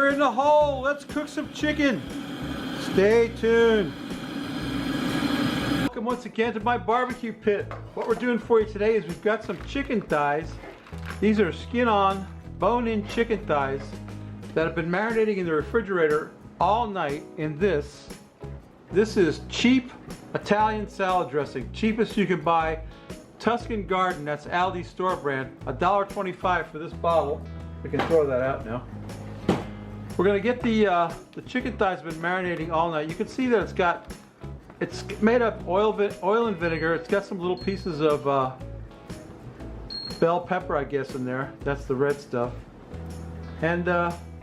We're in the hole. Let's cook some chicken. Stay tuned. Welcome once again to my barbecue pit. What we're doing for you today is we've got some chicken thighs. These are skin-on, bone-in chicken thighs that have been marinating in the refrigerator all night in this. This is cheap Italian salad dressing. Cheapest you can buy. Tuscan Garden, that's Aldi's store brand. $1.25 for this bottle. We can throw that out now. We're gonna get the chicken thighs been marinating all night. You can see that it's made up oil and vinegar. It's got some little pieces of bell pepper, I guess, in there. That's the red stuff. And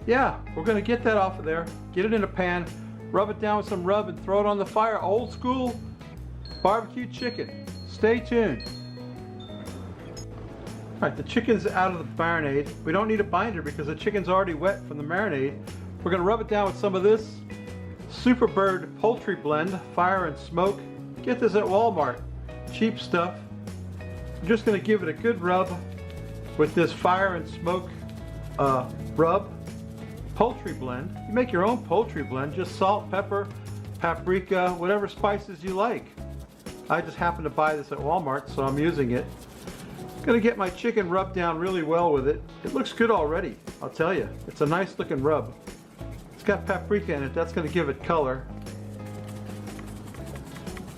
yeah, we're gonna get that off of there. Get it in a pan, rub it down with some rub, and throw it on the fire. Old school barbecue chicken. Stay tuned. Alright, the chicken's out of the marinade. We don't need a binder because the chicken's already wet from the marinade. We're going to rub it down with some of this Superbird poultry blend, fire and smoke. Get this at Walmart. Cheap stuff. I'm just going to give it a good rub with this fire and smoke rub poultry blend. You make your own poultry blend, just salt, pepper, paprika, whatever spices you like. I just happen to buy this at Walmart, so I'm using it. Gonna get my chicken rubbed down really well with it. It looks good already, I'll tell you. It's a nice looking rub. It's got paprika in it, that's gonna give it color.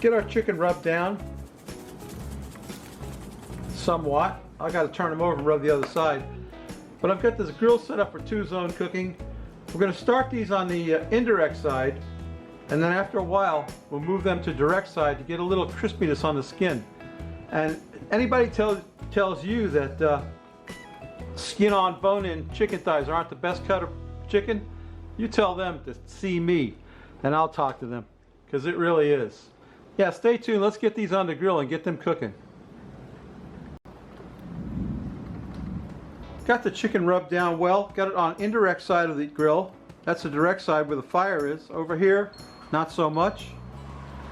Get our chicken rubbed down somewhat. I gotta turn them over and rub the other side. But I've got this grill set up for 2-zone cooking. We're gonna start these on the indirect side, and then after a while we'll move them to direct side to get a little crispiness on the skin. And anybody tells you that skin-on, bone-in chicken thighs aren't the best cut of chicken, you tell them to see me, and I'll talk to them, because it really is. Yeah, stay tuned. Let's get these on the grill and get them cooking. Got the chicken rubbed down well. Got it on indirect side of the grill. That's the direct side where the fire is. Over here, not so much.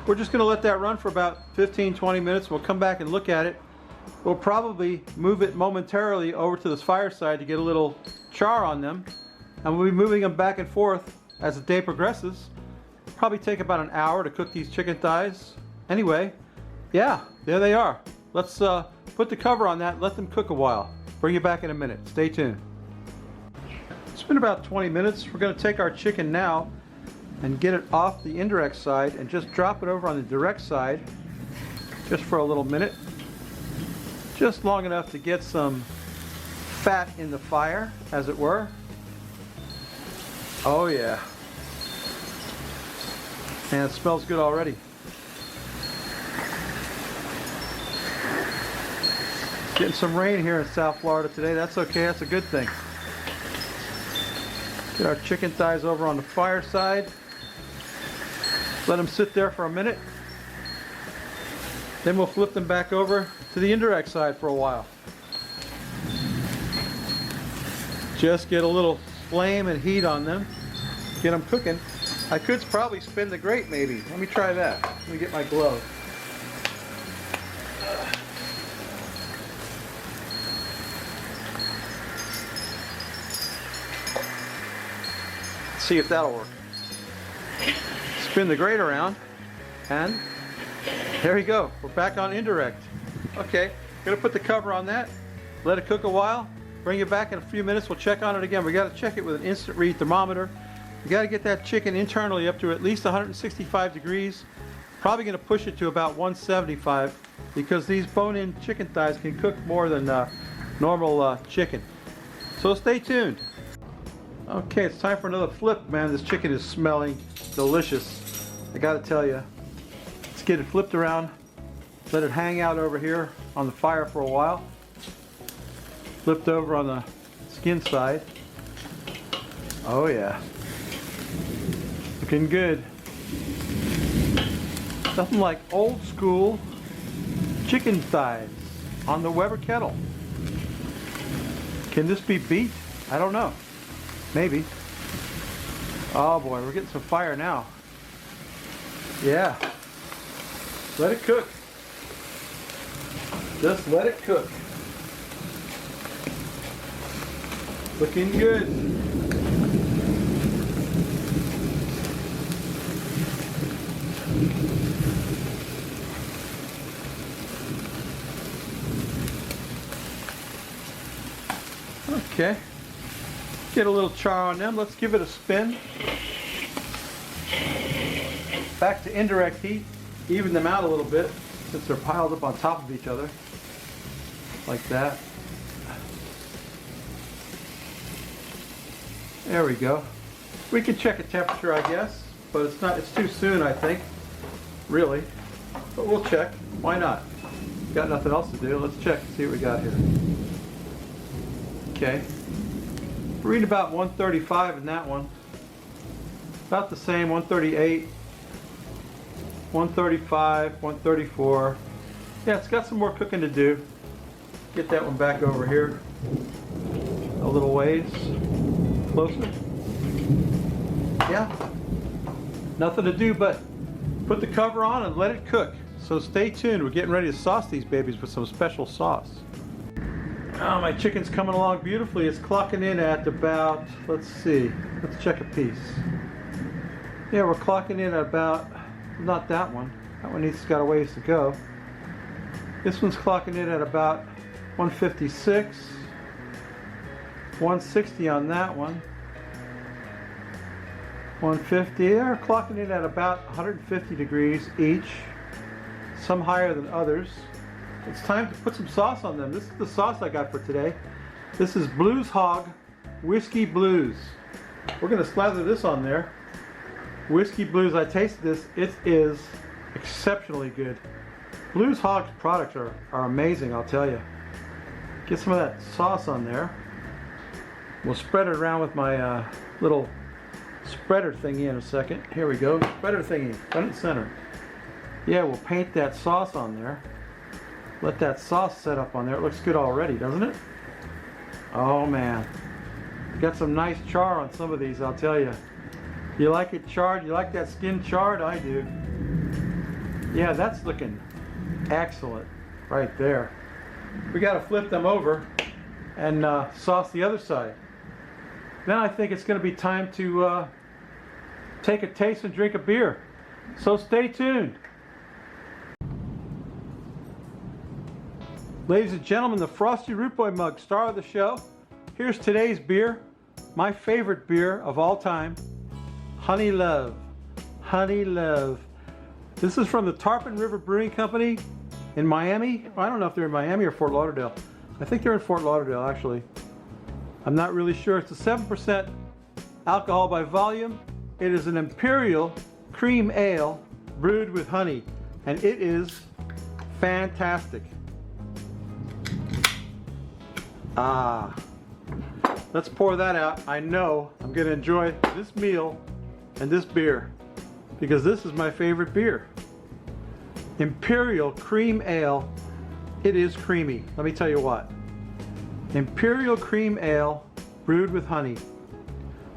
We're just going to let that run for about 15-20 minutes. We'll come back and look at it. We'll probably move it momentarily over to this fireside to get a little char on them. And we'll be moving them back and forth as the day progresses. Probably take about an hour to cook these chicken thighs. Anyway, yeah, there they are. Let's put the cover on that and let them cook a while. Bring you back in a minute. Stay tuned. It's been about 20 minutes. We're going to take our chicken now and get it off the indirect side and just drop it over on the direct side just for a little minute. Just long enough to get some fat in the fire, as it were. Oh yeah. And it smells good already. Getting some rain here in South Florida today. That's okay, that's a good thing. Get our chicken thighs over on the fireside. Let them sit there for a minute. Then we'll flip them back over to the indirect side for a while. Just get a little flame and heat on them. Get them cooking. I could probably spin the grate maybe. Let me try that. Let me get my glove. See if that'll work. Spin the grate around, and there you go. We're back on indirect. Okay, gonna put the cover on that, let it cook a while, bring it back in a few minutes. We'll check on it again. We got to check it with an instant read thermometer. We got to get that chicken internally up to at least 165 degrees. Probably gonna push it to about 175 because these bone-in chicken thighs can cook more than normal chicken. So stay tuned. Okay, it's time for another flip. Man, this chicken is smelling delicious. I gotta tell you. Let's get it flipped around. Let it hang out over here on the fire for a while. Flipped over on the skin side. Oh yeah. Looking good. Nothing like old school chicken thighs on the Weber kettle. Can this be beat? I don't know. Maybe. Oh boy, we're getting some fire now. Yeah. Let it cook. Just let it cook. Looking good. Okay. Get a little char on them. Let's give it a spin. Back to indirect heat. Even them out a little bit since they're piled up on top of each other. Like that. There we go. We can check a temperature, I guess, but it's too soon, I think. Really. But we'll check. Why not? Got nothing else to do. Let's check and see what we got here. Okay. Read about 135 in that one. About the same, 138, 135, 134. Yeah, it's got some more cooking to do. Get that one back over here. A little ways. Closer. Yeah. Nothing to do but put the cover on and let it cook. So stay tuned. We're getting ready to sauce these babies with some special sauce. Oh, my chicken's coming along beautifully. It's clocking in at about, let's see, let's check a piece. Yeah, we're clocking in at about, not that one. That one got a ways to go. This one's clocking in at about 156. 160 on that one. 150. They're clocking in at about 150 degrees each. Some higher than others. It's time to put some sauce on them. This is the sauce I got for today. This is Blues Hog Whiskey Blues. We're going to slather this on there. Whiskey Blues, I tasted this. It is exceptionally good. Blues Hog's products are amazing, I'll tell you. Get some of that sauce on there. We'll spread it around with my little spreader thingy in a second. Here we go. Spreader thingy, front and center. Yeah, we'll paint that sauce on there. Let that sauce set up on there. It looks good already, doesn't it? Oh man. Got some nice char on some of these, I'll tell you. You like it charred? You like that skin charred? I do. Yeah, that's looking excellent right there. We got to flip them over and sauce the other side. Then I think it's going to be time to take a taste and drink a beer. So stay tuned. Ladies and gentlemen, the Frosty Root Boy mug, star of the show. Here's today's beer, my favorite beer of all time, Honey Love. Honey Love. This is from the Tarpon River Brewing Company in Miami. I don't know if they're in Miami or Fort Lauderdale. I think they're in Fort Lauderdale, actually. I'm not really sure. It's a 7% alcohol by volume. It is an imperial cream ale brewed with honey, and it is fantastic. Ah, let's pour that out. I know I'm going to enjoy this meal and this beer because this is my favorite beer. Imperial cream ale. It is creamy. Let me tell you what. Imperial cream ale brewed with honey.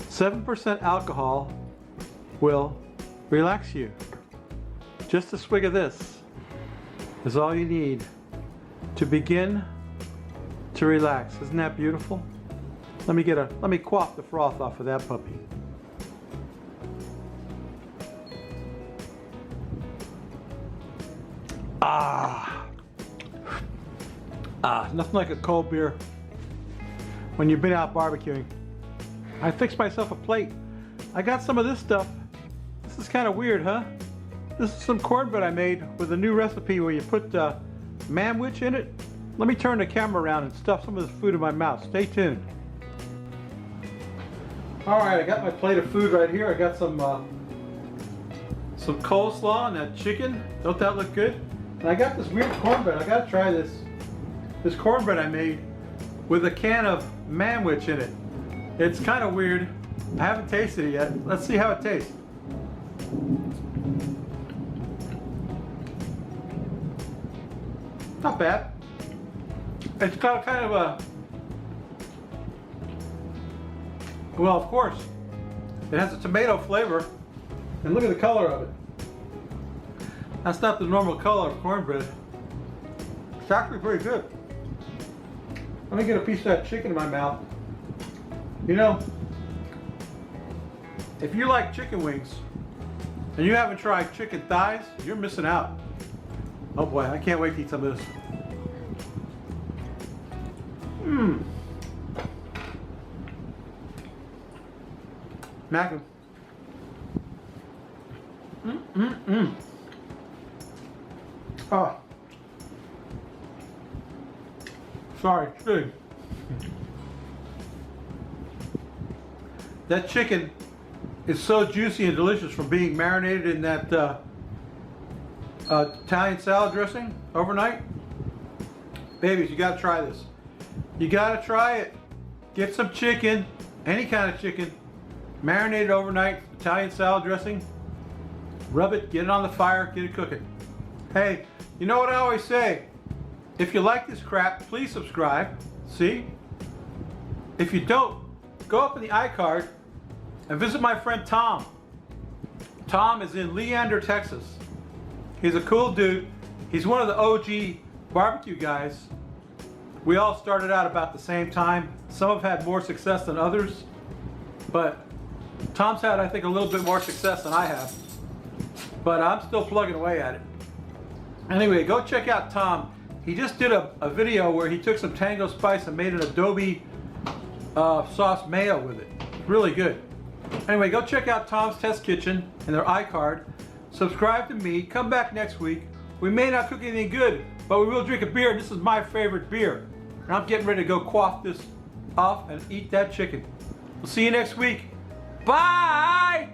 7% alcohol will relax you. Just a swig of this is all you need to begin to relax. Isn't that beautiful? Let me quaff the froth off of that puppy. Nothing like a cold beer when you've been out barbecuing. I fixed myself a plate. I got some of this stuff. This is kind of weird, huh? This is some cornbread I made with a new recipe where you put manwich in it. Let me turn the camera around and stuff some of this food in my mouth. Stay tuned. Alright, I got my plate of food right here. I got some coleslaw and that chicken. Don't that look good? And I got this weird cornbread. I gotta try this cornbread I made with a can of manwich in it. It's kind of weird. I haven't tasted it yet. Let's see how it tastes. Not bad. It's got kind of a, well, of course, it has a tomato flavor. And look at the color of it. That's not the normal color of cornbread. It's actually pretty good. Let me get a piece of that chicken in my mouth. You know, if you like chicken wings and you haven't tried chicken thighs, you're missing out. Oh boy, I can't wait to eat some of this. Mac 'em. Oh. Sorry, good. That chicken is so juicy and delicious from being marinated in that Italian salad dressing overnight. Babies, you gotta try this. You gotta try it. Get some chicken, any kind of chicken, marinated overnight, Italian salad dressing. Rub it, get it on the fire, get it cooking. Hey, you know what I always say? If you like this crap, please subscribe. See? If you don't, go up in the iCard and visit my friend Tom. Tom is in Leander, Texas. He's a cool dude. He's one of the OG barbecue guys. We all started out about the same time. Some have had more success than others, but Tom's had, I think, a little bit more success than I have. But I'm still plugging away at it. Anyway, go check out Tom. He just did a video where he took some Tango Spice and made an adobe sauce mayo with it. Really good. Anyway, go check out Tom's Test Kitchen and their iCard. Subscribe to me. Come back next week. We may not cook anything good, but we will drink a beer. This is my favorite beer. And I'm getting ready to go quaff this off and eat that chicken. We'll see you next week. Bye!